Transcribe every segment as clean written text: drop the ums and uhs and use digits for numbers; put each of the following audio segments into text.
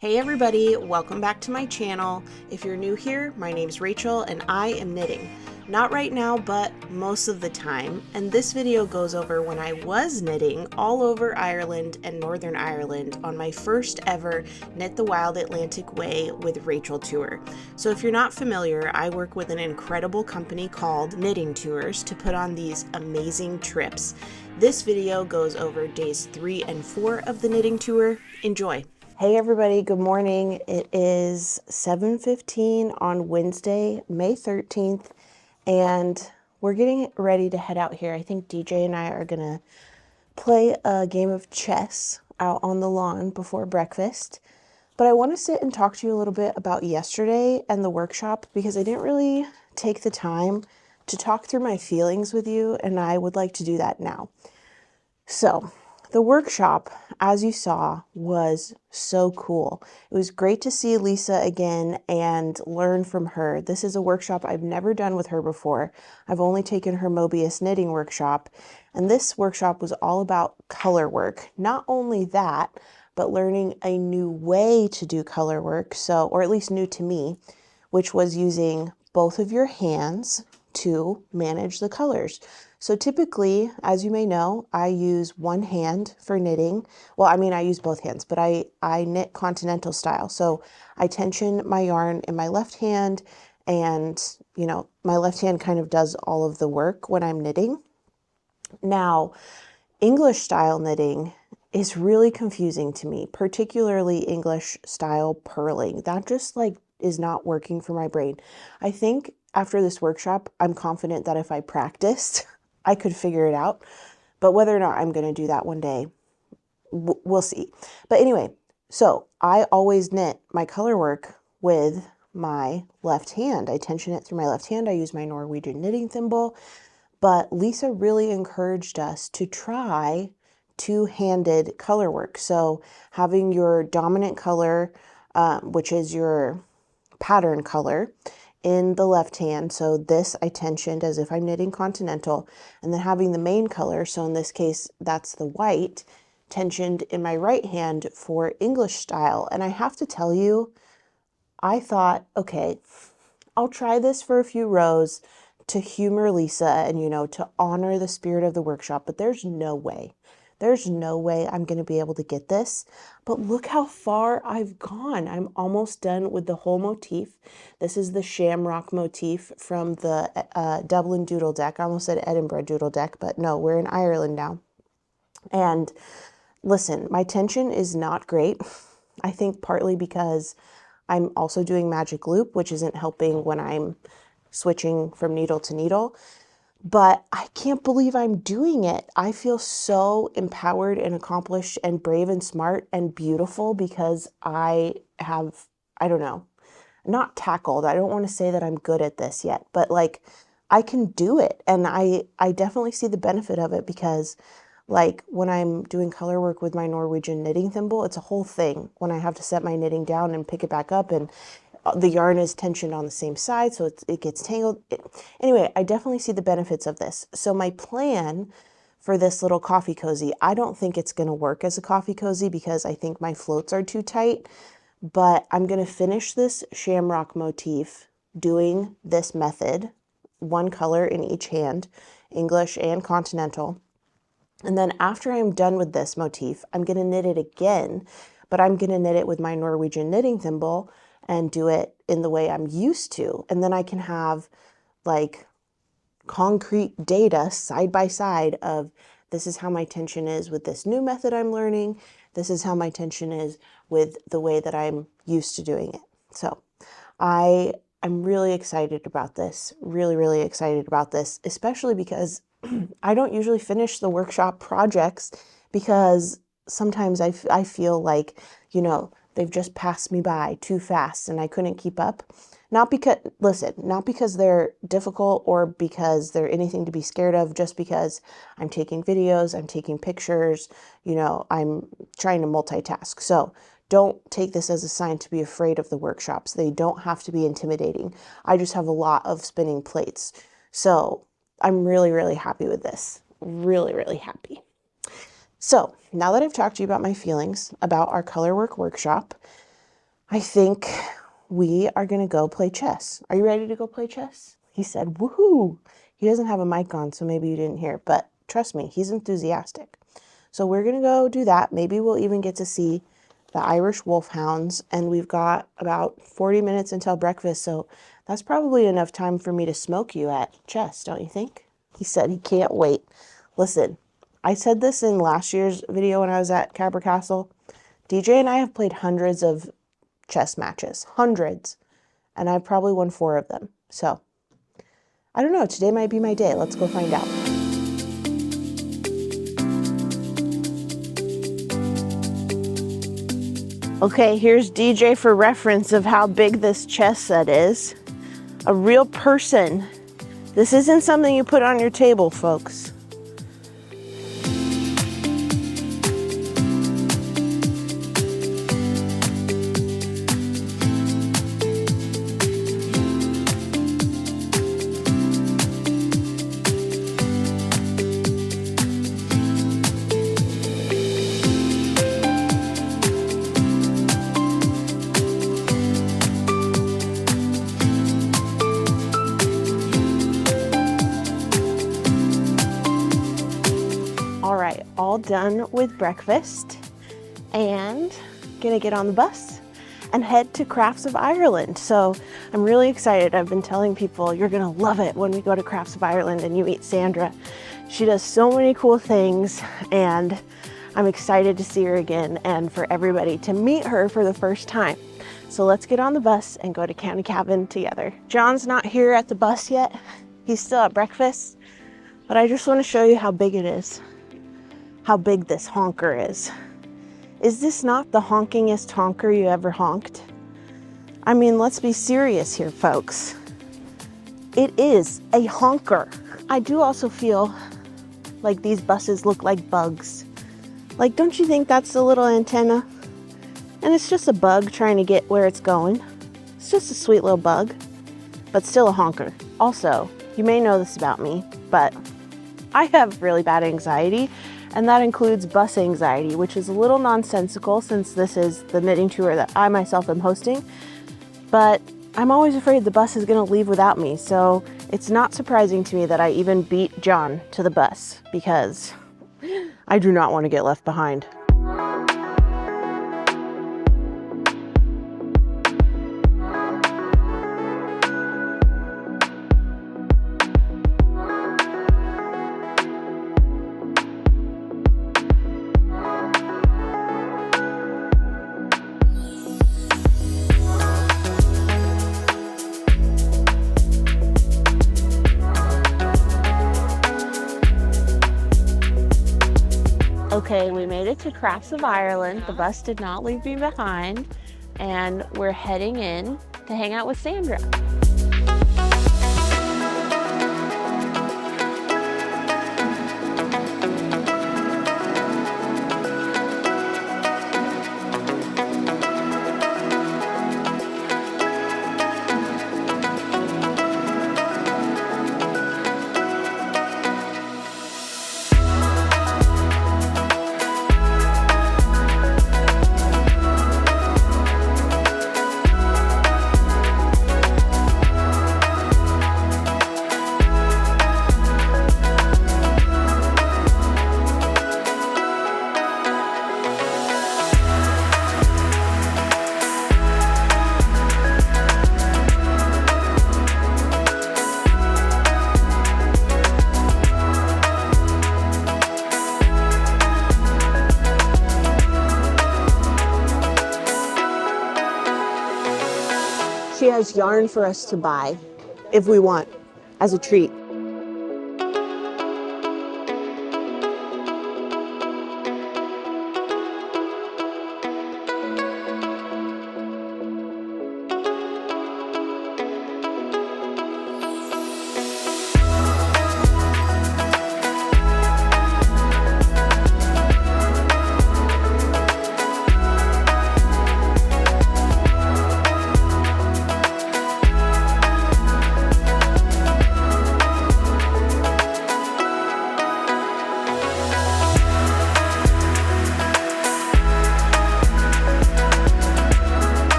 Hey everybody, welcome back to my channel. If you're new here, my name's Rachel and I am knitting. Not right now, but most of the time. And this video goes over when I was knitting all over Ireland and Northern Ireland on my first ever Knit the Wild Atlantic Way with Rachel tour. So if you're not familiar, I work with an incredible company called Knitting Tours to put on these amazing trips. This video goes over days 3 and 4 of the knitting tour. Enjoy. Hey everybody, good morning. It is 7:15 on Wednesday, May 13th, and we're getting ready to head out here. I think DJ and I are gonna play a game of chess out on the lawn before breakfast. But I want to sit and talk to you a little bit about yesterday and the workshop because I didn't really take the time to talk through my feelings with you, and I would like to do that now. So, the workshop, as you saw, was so cool. It was great to see Lisa again and learn from her. This is a workshop I've never done with her before. I've only taken her Mobius knitting workshop, and this workshop was all about color work. Not only that, but learning a new way to do color work, or at least new to me, which was using both of your hands to manage the colors. So typically, as you may know, I use one hand for knitting. Well, I use both hands, but I knit continental style. So I tension my yarn in my left hand, and my left hand kind of does all of the work when I'm knitting. Now, English style knitting is really confusing to me, particularly English style purling. That just is not working for my brain. I think after this workshop, I'm confident that if I practiced, I could figure it out. But whether or not I'm going to do that one day, we'll see. But anyway, so I always knit my color work with my left hand. I tension it through my left hand. I use my Norwegian knitting thimble. But Lisa really encouraged us to try two-handed color work. So having your dominant color, which is your pattern color, in the left hand. So this I tensioned as if I'm knitting continental, and then having the main color, so in this case that's the white, tensioned in my right hand for English style. And I have to tell you, I thought, okay, I'll try this for a few rows to humor Lisa and to honor the spirit of the workshop, but there's no way I'm going to be able to get this. But look how far I've gone. I'm almost done with the whole motif. This is the shamrock motif from the Dublin Doodle Deck. I almost said Edinburgh Doodle Deck, but no, we're in Ireland now. And listen, my tension is not great. I think partly because I'm also doing magic loop, which isn't helping when I'm switching from needle to needle. But I can't believe I'm doing it. I feel so empowered and accomplished and brave and smart and beautiful because I have, I don't know, not tackled. I don't want to say that I'm good at this yet, but I can do it. And I definitely see the benefit of it because when I'm doing color work with my Norwegian knitting thimble, it's a whole thing when I have to set my knitting down and pick it back up, and the yarn is tensioned on the same side, so it gets tangled. Anyway, I definitely see the benefits of this. So my plan for this little coffee cozy, I don't think it's going to work as a coffee cozy because I think my floats are too tight, but I'm going to finish this shamrock motif doing this method, one color in each hand, English and continental. And then after I'm done with this motif, I'm going to knit it again, but I'm going to knit it with my Norwegian knitting thimble and do it in the way I'm used to. And then I can have concrete data side by side of this is how my tension is with this new method I'm learning. This is how my tension is with the way that I'm used to doing it. So I'm really excited about this, really, really excited about this, especially because I don't usually finish the workshop projects because sometimes I feel they've just passed me by too fast and I couldn't keep up. Not because they're difficult or because they're anything to be scared of, just because I'm taking videos, I'm taking pictures, I'm trying to multitask. So don't take this as a sign to be afraid of the workshops. They don't have to be intimidating. I just have a lot of spinning plates. So I'm really, really happy with this. Really, really happy. So now that I've talked to you about my feelings about our color work workshop, I think we are gonna go play chess. Are you ready to go play chess? He said, woohoo! He doesn't have a mic on, so maybe you didn't hear, but trust me, he's enthusiastic. So we're gonna go do that. Maybe we'll even get to see the Irish wolfhounds, and we've got about 40 minutes until breakfast, so that's probably enough time for me to smoke you at chess, don't you think? He said he can't wait. Listen, I said this in last year's video when I was at Cabra Castle. DJ and I have played hundreds of chess matches, hundreds, and I've probably won 4 of them. So, I don't know, today might be my day. Let's go find out. Okay, here's DJ for reference of how big this chess set is. A real person. This isn't something you put on your table, folks. All done with breakfast and gonna get on the bus and head to Crafts of Ireland. So I'm really excited. I've been telling people you're gonna love it when we go to Crafts of Ireland and you meet Sandra. She does so many cool things and I'm excited to see her again and for everybody to meet her for the first time. So let's get on the bus and go to County Cabin together. John's not here at the bus yet. He's still at breakfast, but I just want to show you how big it is. How big this honker is. Is this not the honkingest honker you ever honked? I mean, let's be serious here, folks. It is a honker. I do also feel like these buses look like bugs. Like, don't you think that's a little antenna? And it's just a bug trying to get where it's going. It's just a sweet little bug, but still a honker. Also, you may know this about me, but I have really bad anxiety. And that includes bus anxiety, which is a little nonsensical since this is the knitting tour that I myself am hosting. But I'm always afraid the bus is going to leave without me. So it's not surprising to me that I even beat John to the bus because I do not want to get left behind. Okay, we made it to Crafts of Ireland. The bus did not leave me behind, and we're heading in to hang out with Sandra. She has yarn for us to buy if we want, as a treat.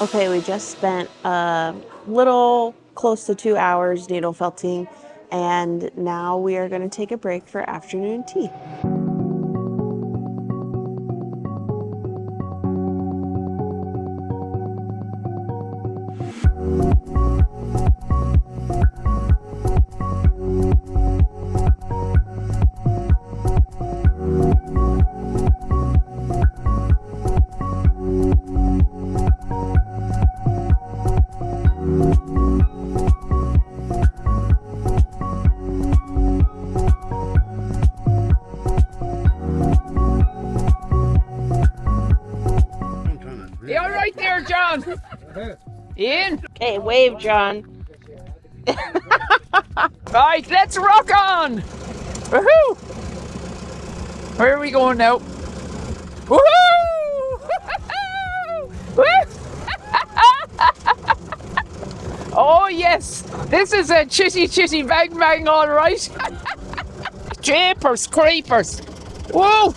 Okay, we just spent a little close to 2 hours needle felting, and now we are going to take a break for afternoon tea. You all right there, John? Ian? Okay, wave, John. Right, let's rock on! Woohoo! Where are we going now? Woohoo! Woo! Oh yes, this is a chitty bang bang, all right. Japers, creepers. Whoa!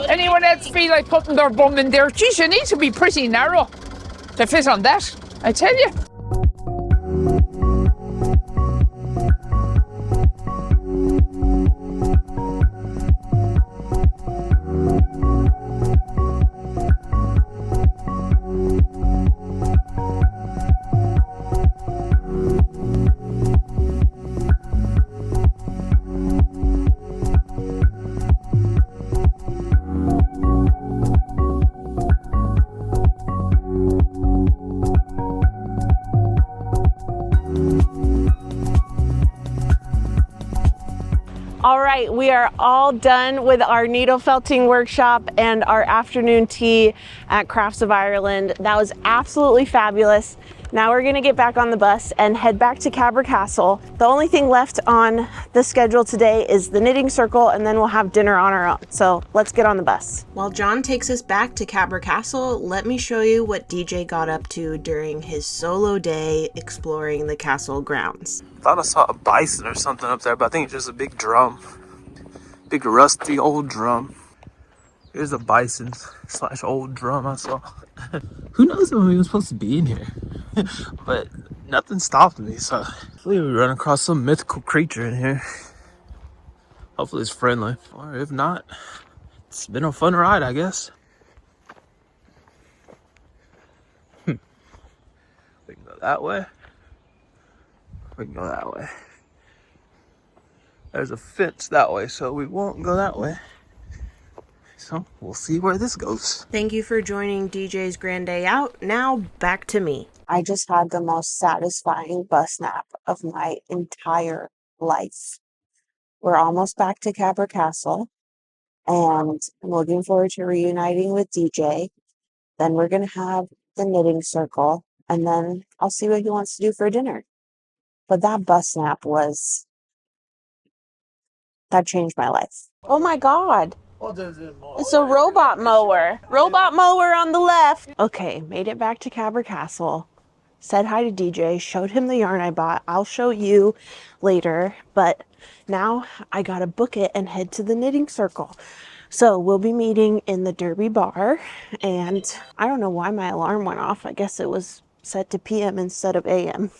Anyone else feel like putting their bum in there? Geez, you need to be pretty narrow to fit on that, I tell you. All right, we are all done with our needle felting workshop and our afternoon tea at Crafts of Ireland. That was absolutely fabulous. Now we're gonna get back on the bus and head back to Cabra Castle. The only thing left on the schedule today is the knitting circle, and then we'll have dinner on our own. So let's get on the bus. While John takes us back to Cabra Castle, let me show you what DJ got up to during his solo day exploring the castle grounds. Thought I saw a bison or something up there, but I think it's just a big drum. Big rusty old drum. Here's a bison / old drum I saw. Who knows when we were supposed to be in here? But nothing stopped me, so hopefully we run across some mythical creature in here. Hopefully it's friendly. Or if not, it's been a fun ride, I guess. We can go that way. We can go that way. There's a fence that way, so we won't go that way. So we'll see where this goes. Thank you for joining DJ's Grand Day Out. Now back to me. I just had the most satisfying bus nap of my entire life. We're almost back to Cabra Castle, and I'm looking forward to reuniting with DJ. Then we're going to have the knitting circle, and then I'll see what he wants to do for dinner. But that bus nap that changed my life. Oh my God. It's a robot mower. Robot mower on the left. Okay, made it back to Cabra Castle. Said hi to DJ, showed him the yarn I bought. I'll show you later, but now I gotta book it and head to the knitting circle. So we'll be meeting in the Derby bar, and I don't know why my alarm went off. I guess it was set to PM instead of AM.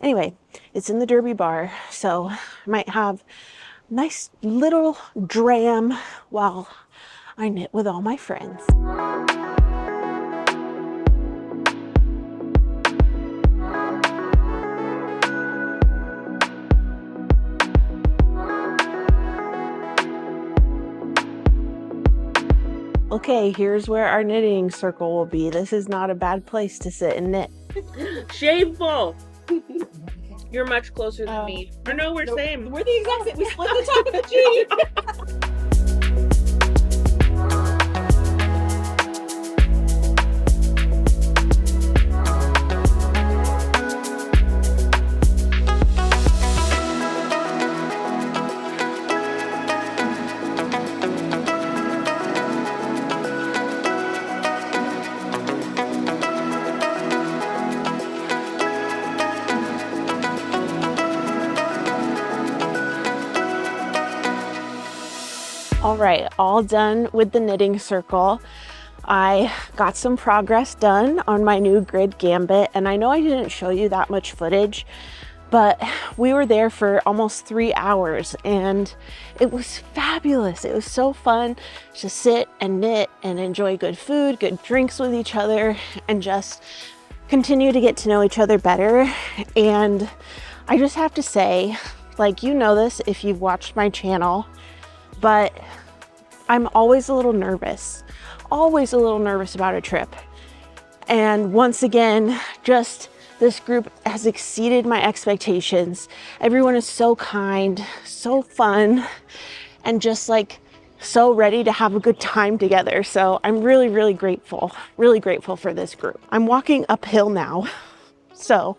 Anyway, it's in the Derby bar, so I might have a nice little dram while I knit with all my friends. Okay, here's where our knitting circle will be. This is not a bad place to sit and knit. Shameful. You're much closer than me. Or no, we're same. We're the exact same. We split the top of the G. All right, all done with the knitting circle. I got some progress done on my new grid gambit, and I know I didn't show you that much footage, but we were there for almost 3 hours and it was fabulous. It was so fun to sit and knit and enjoy good food, good drinks with each other, and just continue to get to know each other better. And I just have to say, like, you know this if you've watched my channel, but I'm always a little nervous about a trip. And once again, just this group has exceeded my expectations. Everyone is so kind, so fun, and just like so ready to have a good time together. So I'm really grateful for this group. I'm walking uphill now, so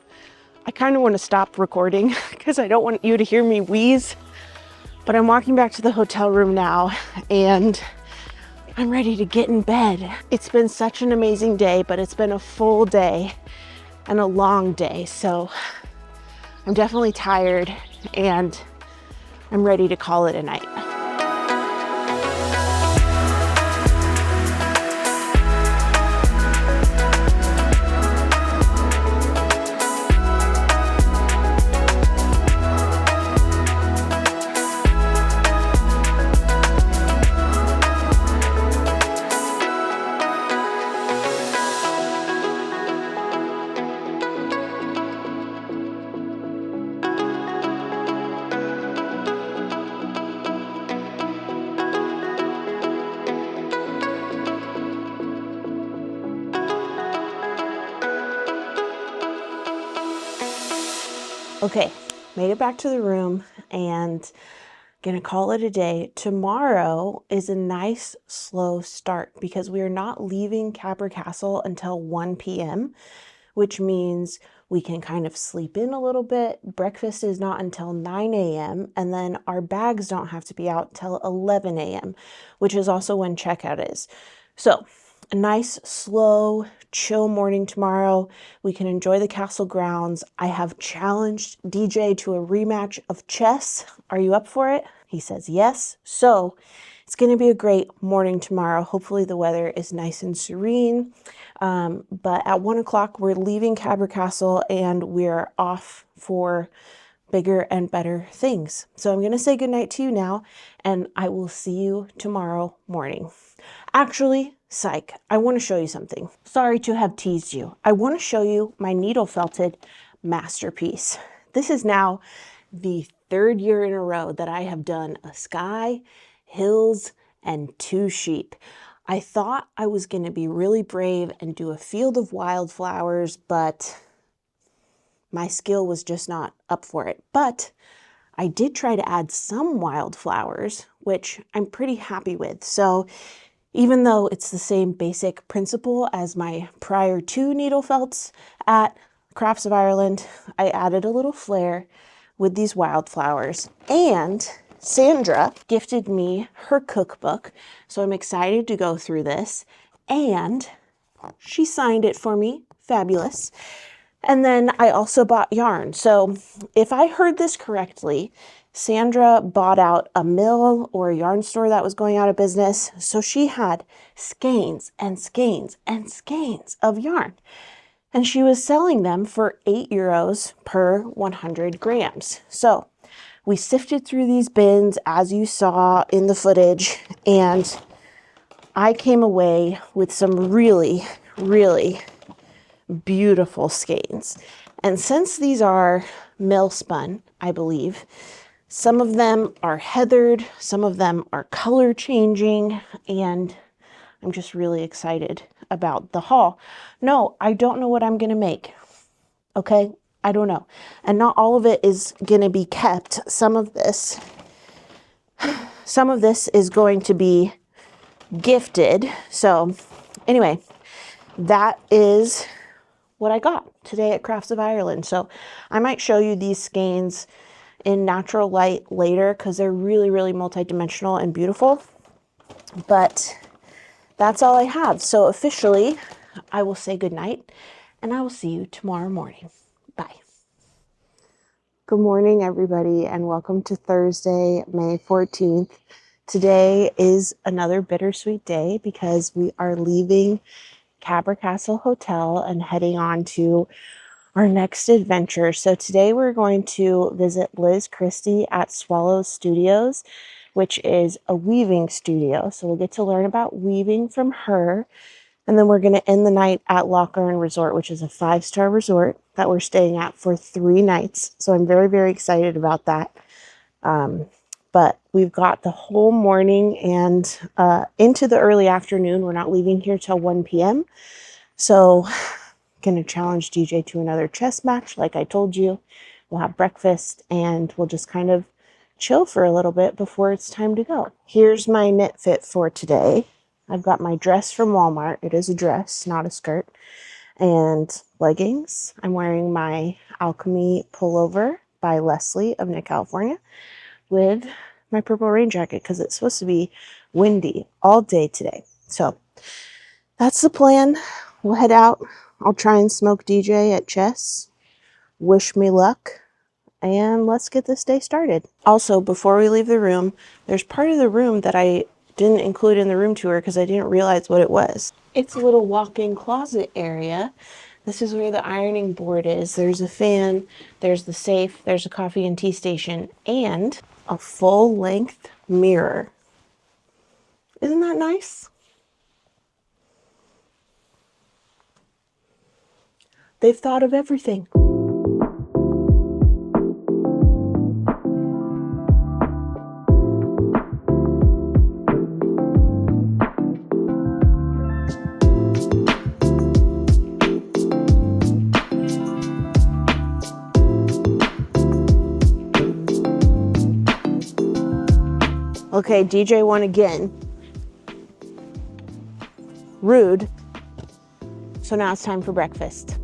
I kind of want to stop recording because I don't want you to hear me wheeze, but I'm walking back to the hotel room now and I'm ready to get in bed. It's been such an amazing day, but it's been a full day and a long day, so I'm definitely tired and I'm ready to call it a night. Okay, made it back to the room and gonna call it a day. Tomorrow is a nice slow start because we are not leaving Capper Castle until 1 p.m., which means we can kind of sleep in a little bit. Breakfast is not until 9 a.m. and then our bags don't have to be out till 11 a.m., which is also when checkout is. So a nice, slow, chill morning tomorrow. We can enjoy the castle grounds. I have challenged DJ to a rematch of chess. Are you up for it? He says yes. So it's going to be a great morning tomorrow. Hopefully the weather is nice and serene. But at 1 o'clock, we're leaving Capper Castle and we're off for bigger and better things. So I'm going to say goodnight to you now, and I will see you tomorrow morning. Actually, psych, I want to show you something. Sorry to have teased you. I want to show you my needle felted masterpiece. This is now the 3rd year in a row that I have done a sky, hills, and 2 sheep. I thought I was going to be really brave and do a field of wildflowers, but my skill was just not up for it. But I did try to add some wildflowers, which I'm pretty happy with. So even though it's the same basic principle as my prior 2 needle felts at Crafts of Ireland, I added a little flair with these wildflowers. And Sandra gifted me her cookbook, so I'm excited to go through this. And she signed it for me. Fabulous. And then I also bought yarn. So if I heard this correctly, Sandra bought out a mill or a yarn store that was going out of business. So she had skeins and skeins and skeins of yarn. And she was selling them for €8 per 100 grams. So we sifted through these bins as you saw in the footage, and I came away with some really beautiful skeins. And since these are mill spun, I believe, some of them are heathered, some of them are color changing, and I'm just really excited about the haul. No, I don't know what I'm going to make. Okay? I don't know. And not all of it is going to be kept. Some of this is going to be gifted. So anyway, that is what I got today at Crafts of Ireland. So I might show you these skeins in natural light later because they're really multidimensional and beautiful. But that's all I have. So officially, I will say goodnight and I will see you tomorrow morning. Bye. Good morning, everybody, and welcome to Thursday, May 14th. Today is another bittersweet day because we are leaving Cabra Castle Hotel and heading on to our next adventure. So today we're going to visit Liz Christie at Swallow Studios, which is a weaving studio. So we'll get to learn about weaving from her. And then we're going to end the night at Lochern Resort, which is a 5-star resort that we're staying at for 3 nights. So I'm very, very excited about that. But we've got the whole morning and into the early afternoon. We're not leaving here till 1 p.m. So I'm going to challenge DJ to another chess match, like I told you. We'll have breakfast and we'll just kind of chill for a little bit before it's time to go. Here's my knit fit for today. I've got my dress from Walmart. It is a dress, not a skirt. And leggings. I'm wearing my Alchemy pullover by Leslie of Knit California with my purple rain jacket because it's supposed to be windy all day today. So that's the plan. We'll head out. I'll try and smoke DJ at chess. Wish me luck. And let's get this day started. Also, before we leave the room, there's part of the room that I didn't include in the room tour because I didn't realize what it was. It's a little walk-in closet area. This is where the ironing board is. There's a fan, there's the safe, there's a coffee and tea station, and a full-length mirror. Isn't that nice? They've thought of everything. Okay, DJ won again. Rude. So now it's time for breakfast.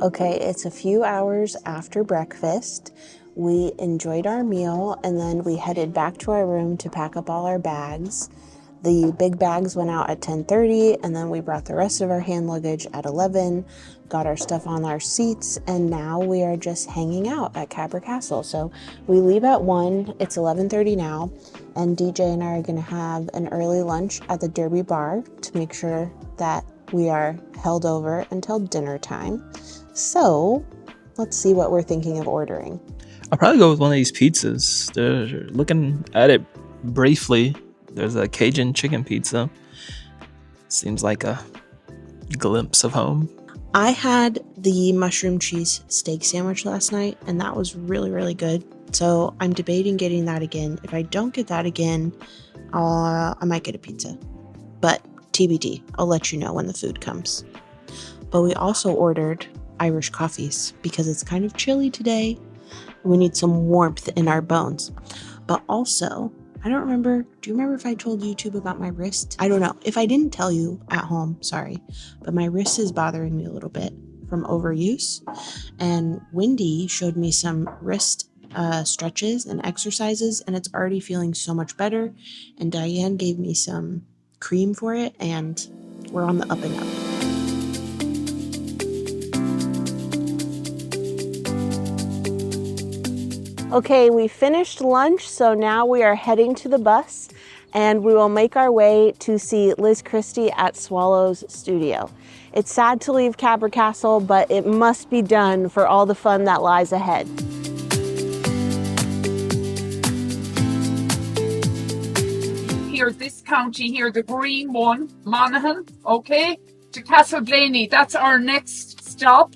Okay, it's a few hours after breakfast. We enjoyed our meal and then we headed back to our room to pack up all our bags. The big bags went out at 10:30 and then we brought the rest of our hand luggage at 11, got our stuff on our seats, and now we are just hanging out at Cabra Castle. So we leave at 1, it's 11:30 now, and DJ and I are gonna have an early lunch at the Derby Bar to make sure that we are held over until dinner time. So let's see what we're thinking of ordering. I'll probably go with one of these pizzas. They're looking at it briefly. There's a Cajun chicken pizza. Seems like a glimpse of home. I had the mushroom cheese steak sandwich last night, and that was really, really good. So I'm debating getting that again. If I don't get that again, I might get a pizza. But TBD, I'll let you know when the food comes. But we also ordered Irish coffees because it's kind of chilly today. We need some warmth in our bones. But also, I don't remember, do you remember if I told YouTube about my wrist? I don't know. If I didn't tell you at home, sorry. But my wrist is bothering me a little bit from overuse. And Wendy showed me some wrist stretches and exercises, and it's already feeling so much better. And Diane gave me some cream for it, and we're on the up and up. Okay, we finished lunch, so now we are heading to the bus and we will make our way to see Liz Christie at Swallow's studio. It's sad to leave Cabra Castle, but it must be done for all the fun that lies ahead. Here, this county here, the green one, Monaghan, okay, to Castleblaney. That's our next stop.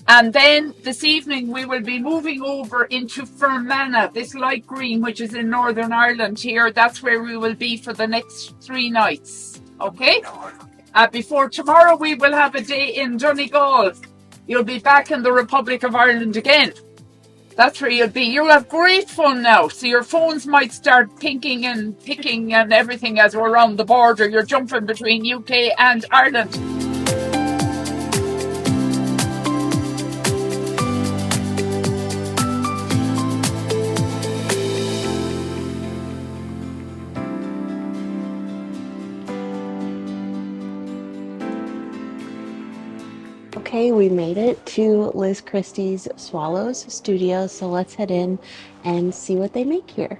And then this evening we will be moving over into Fermanagh, this light green, which is in Northern Ireland here. That's where we will be for the next 3 nights, okay? Before tomorrow we will have a day in Donegal. You'll be back in the Republic of Ireland again. That's where you'll be. You'll have great fun now. So your phones might start thinking and picking and everything as we're around the border. You're jumping between UK and Ireland. Okay, we made it to Liz Christie's Swallows studio, so let's head in and see what they make here.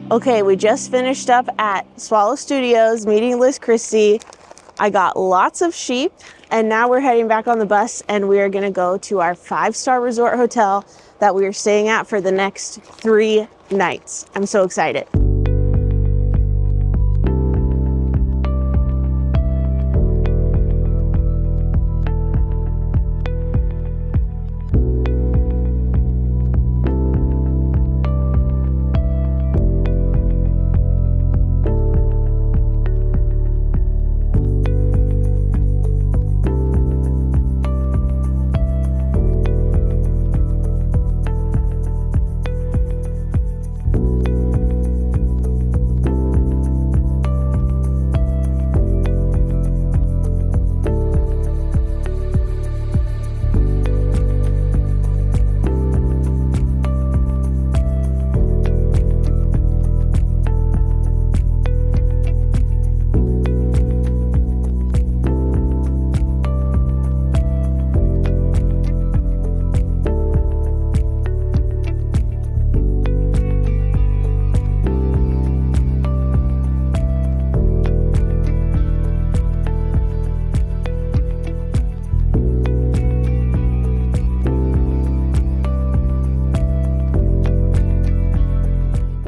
Okay, we just finished up at Swallow Studios meeting Liz Christie. I got lots of sheep, and now we're heading back on the bus, and we are going to go to our 5-star resort hotel that we are staying at for the next 3 nights. I'm so excited.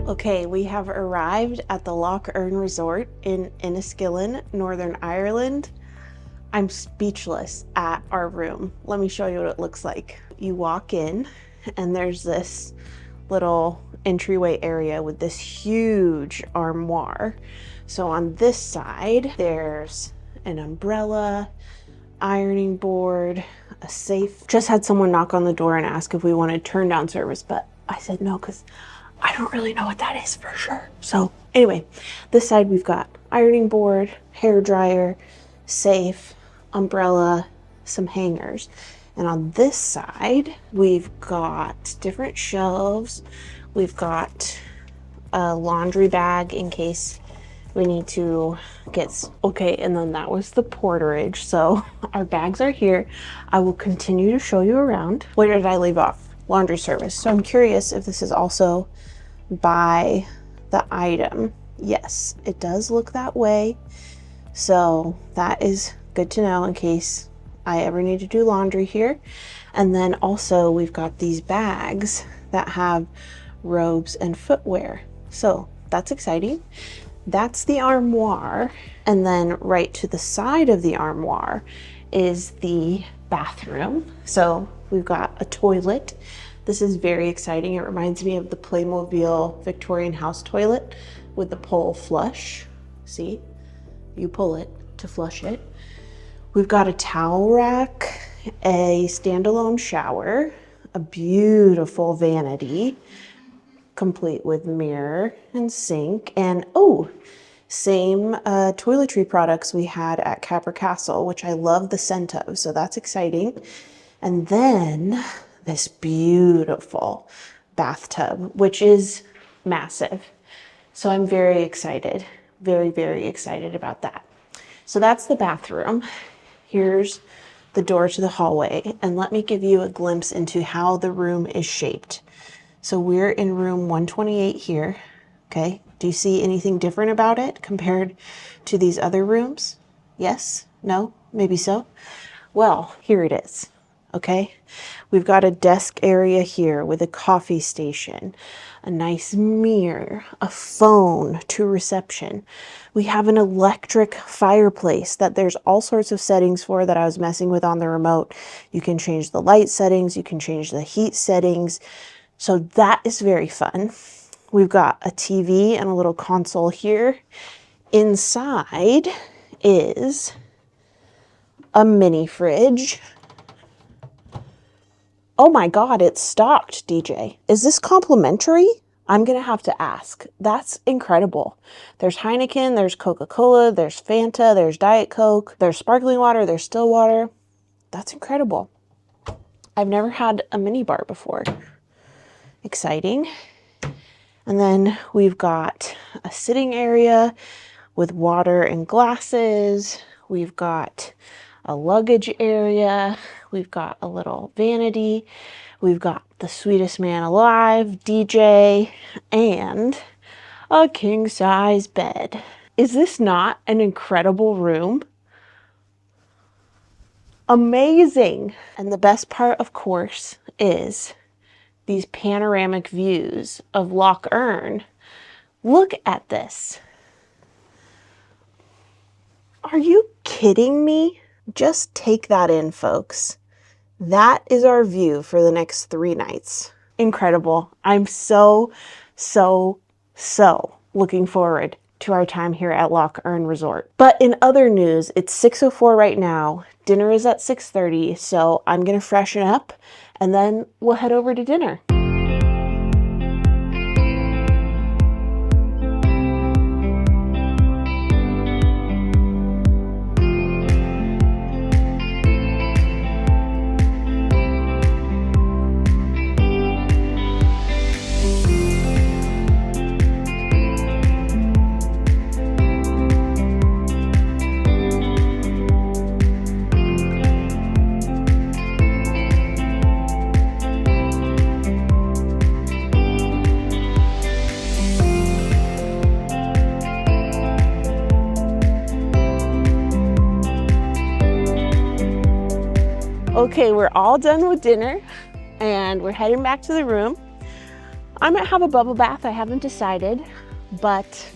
Okay, we have arrived at the Loch Earn Resort in Enniskillen, Northern Ireland. I'm speechless at our room. Let me show you what it looks like. You walk in and there's this little entryway area with this huge armoire. So on this side, there's an umbrella, ironing board, a safe. Just had someone knock on the door and ask if we wanted turn down service, but I said no because I don't really know what that is for sure. So anyway, this side we've got ironing board, hair dryer, safe, umbrella, some hangers. And on this side, we've got different shelves. We've got a laundry bag in case we need to get, okay, and then that was the porterage. So our bags are here. I will continue to show you around. Where did I leave off? Laundry service. So I'm curious if this is also by the item. Yes, it does look that way. So that is good to know in case I ever need to do laundry here. And then also we've got these bags that have robes and footwear. So that's exciting. That's the armoire. And then right to the side of the armoire is the bathroom. So we've got a toilet. This is very exciting. It reminds me of the Playmobil Victorian house toilet with the pole flush. See, you pull it to flush it. We've got a towel rack, a standalone shower, a beautiful vanity, complete with mirror and sink, and oh, same toiletry products we had at Capper Castle, which I love the scent of, so that's exciting. And then this beautiful bathtub, which is massive. So I'm very excited. Very, very excited about that. So that's the bathroom. Here's the door to the hallway, and let me give you a glimpse into how the room is shaped. So we're in room 128 here, okay? Do you see anything different about it compared to these other rooms? Yes? No? Maybe so? Well, here it is, okay? We've got a desk area here with a coffee station, a nice mirror, a phone to reception. We have an electric fireplace that there's all sorts of settings for that I was messing with on the remote. You can change the light settings, you can change the heat settings. So that is very fun. We've got a TV and a little console here. Inside is a mini fridge. Oh my God, it's stocked, DJ. Is this complimentary? I'm gonna have to ask. That's incredible. There's Heineken, there's Coca-Cola, there's Fanta, there's Diet Coke, there's sparkling water, there's still water. That's incredible. I've never had a mini bar before. Exciting. And then we've got a sitting area with water and glasses. We've got a luggage area. We've got a little vanity. We've got the sweetest man alive, DJ, and a king size bed. Is this not an incredible room? Amazing. And the best part, of course, is these panoramic views of Loch Earn. Look at this. Are you kidding me? Just take that in, folks. That is our view for the next 3 nights. Incredible. I'm so looking forward to our time here at Loch Earn Resort. But in other news, it's 6:04 right now. Dinner is at 6:30, so I'm gonna freshen up and then we'll head over to dinner. Okay, we're all done with dinner and we're heading back to the room. I might have a bubble bath, I haven't decided, but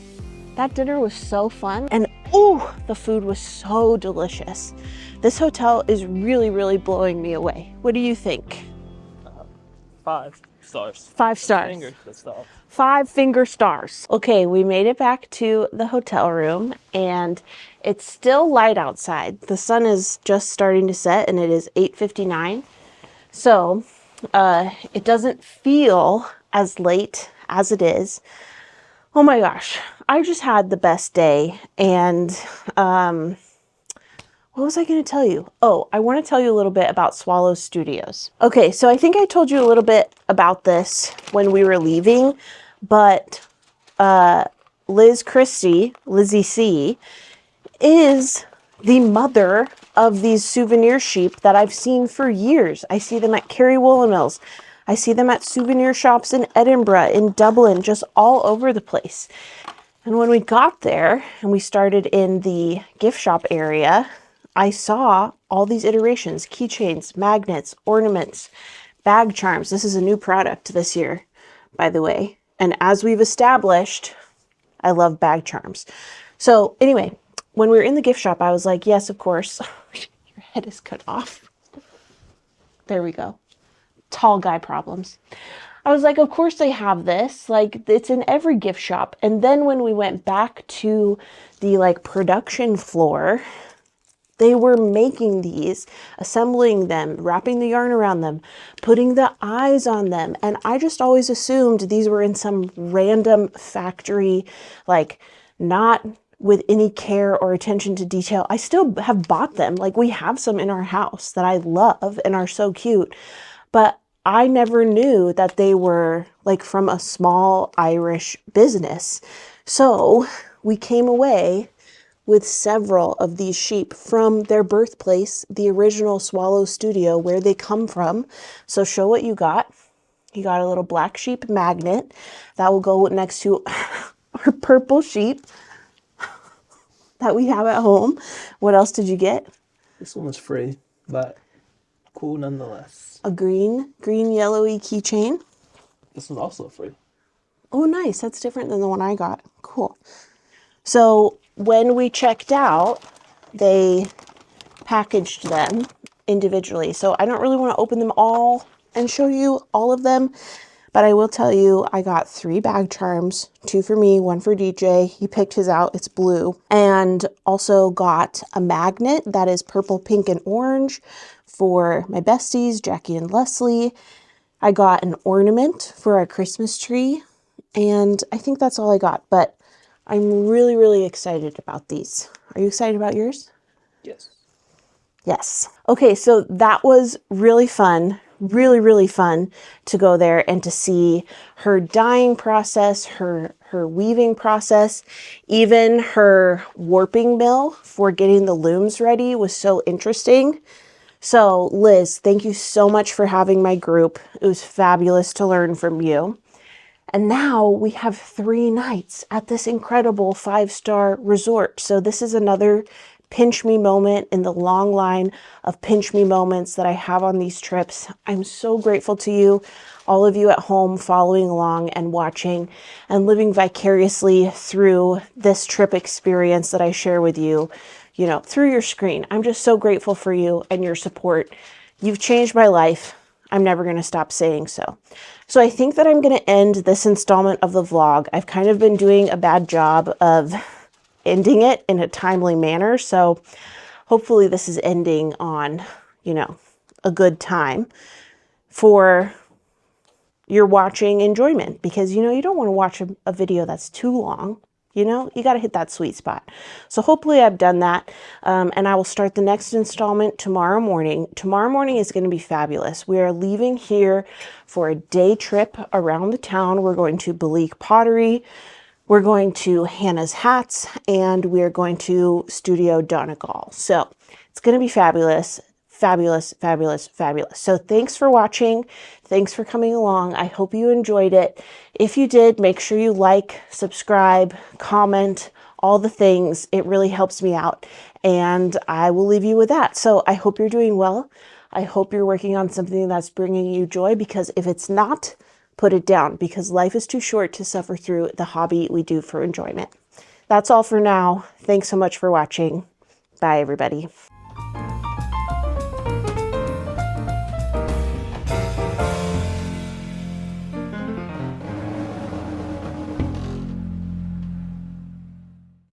that dinner was so fun. And oh, the food was so delicious. This hotel is really blowing me away. What do you think? 5 stars. 5 stars. Fingers the stars. 5 finger stars. Okay, we made it back to the hotel room and it's still light outside. The sun is just starting to set and it is 8:59. So it doesn't feel as late as it is. Oh my gosh, I just had the best day. And what was I going to tell you? Oh, I want to tell you a little bit about Swallow Studios. Okay, so I think I told you a little bit about this when we were leaving, but Lizzie C, is the mother of these souvenir sheep that I've seen for years. I see them at Kerry Woolen Mills. I see them at souvenir shops in Edinburgh, in Dublin, just all over the place. And when we got there and we started in the gift shop area, I saw all these iterations, keychains, magnets, ornaments, bag charms. This is a new product this year, by the way. And as we've established, I love bag charms. So anyway, when we were in the gift shop, I was like, yes, of course. Your head is cut off. There we go. Tall guy problems. I was like, of course they have this. Like, it's in every gift shop. And then when we went back to the production floor, they were making these, assembling them, wrapping the yarn around them, putting the eyes on them. And I just always assumed these were in some random factory, not with any care or attention to detail. I still have bought them. We have some in our house that I love and are so cute. But I never knew that they were from a small Irish business. So we came away with several of these sheep from their birthplace, the original Swallow Studio, where they come from. So show what you got. You got a little black sheep magnet that will go next to our purple sheep that we have at home. What else did you get? This one was free, but cool nonetheless. A green yellowy keychain. This one's also free. Oh, nice. That's different than the one I got. Cool. So when we checked out, they packaged them individually. So I don't really want to open them all and show you all of them, but I will tell you I got 3 bag charms, 2 for me, 1 for DJ. He picked his out. It's blue. And also got a magnet that is purple, pink, and orange for my besties, Jackie and Leslie. I got an ornament for our Christmas tree. And I think that's all I got, but I'm really, really excited about these. Are you excited about yours? Yes. Yes. Okay, so that was really fun. Really, really fun to go there and to see her dyeing process, her weaving process, even her warping mill for getting the looms ready was so interesting. So Liz, thank you so much for having my group. It was fabulous to learn from you. And now we have 3 nights at this incredible 5-star resort. So this is another pinch me moment in the long line of pinch me moments that I have on these trips. I'm so grateful to you, all of you at home following along and watching and living vicariously through this trip experience that I share with you, you know, through your screen. I'm just so grateful for you and your support. You've changed my life. I'm never going to stop saying so. So I think that I'm going to end this installment of the vlog. I've kind of been doing a bad job of ending it in a timely manner. So hopefully this is ending on, you know, a good time for your watching enjoyment, because, you know, you don't want to watch a video that's too long. You know, you got to hit that sweet spot. So hopefully I've done that. And I will start the next installment tomorrow morning. Tomorrow morning is going to be fabulous. We are leaving here for a day trip around the town. We're going to Belique Pottery. We're going to Hannah's Hats, and we're going to Studio Donegal. So it's going to be fabulous. Fabulous, fabulous, fabulous. So thanks for watching. Thanks for coming along. I hope you enjoyed it. If you did, make sure you like, subscribe, comment, all the things. It really helps me out. And I will leave you with that. So I hope you're doing well. I hope you're working on something that's bringing you joy, because if it's not, put it down, because life is too short to suffer through the hobby we do for enjoyment. That's all for now. Thanks so much for watching. Bye, everybody.